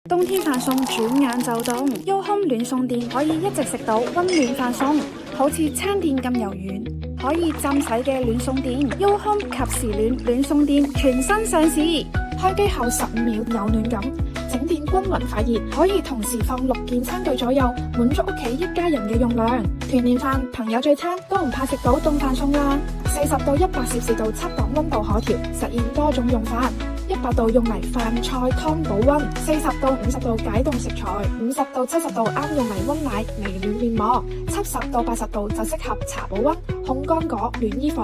冬天飯餸轉眼就凍，Yohome暖餸墊可以一直食到溫暖飯餸，好似餐墊咁柔軟，可以浸洗嘅暖餸墊，Yohome及時暖暖餸墊全新上市，開機後15秒有暖感，整墊均勻發熱，可以同時放6件餐具左右，滿足屋企一家人嘅用量。團年飯、朋友聚餐都唔怕食到凍飯餸啦。40到100攝氏度7檔溫度可調，實現多種用法。100度用嚟飯菜湯保溫，40到50度解凍食材，50到70度啱用嚟溫奶微暖面膜，70到80度就適合茶保溫、烘乾果、暖衣服。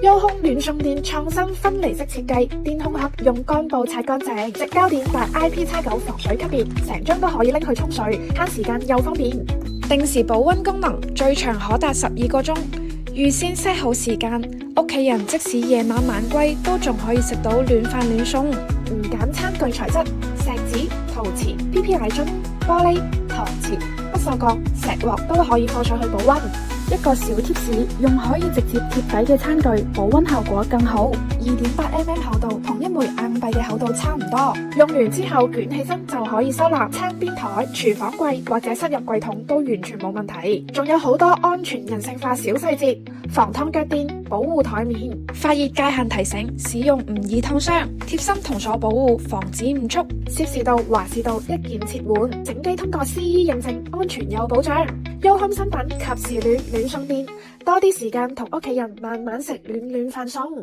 Yohome暖餸墊創新分離式設計，墊控盒用乾布擦乾淨，直膠墊達 IP X9 防水級別，成張都可以拎去沖水，慳時間又方便。定時保溫功能，最長可達12個鐘。預先 set 好時間，屋企人即使夜晚晚歸都仲可以食到暖飯暖餸。唔揀餐具材質，錫紙、陶瓷、PP 奶樽、玻璃、搪瓷、不鏽鋼、石鑊都可以放上去保溫。一個小貼士，用可以直接貼底嘅餐具，保溫效果更好。2.8mm 厚度同一枚硬幣嘅厚度差唔多，用完之後捲起身就可以收納餐邊台、廚房櫃或者塞入櫃桶都完全冇問題。仲有好多安全人性化小細節，防燙腳墊，保護台面。發熱界限提醒，使用唔易燙傷，貼心銅鎖保護，防止誤觸。攝氏度、華氏度一鍵切換，整機通過 CE 認證，安全有保障。Yohome新品及時暖暖餸墊，多啲時間同屋企人慢慢食暖暖飯餸。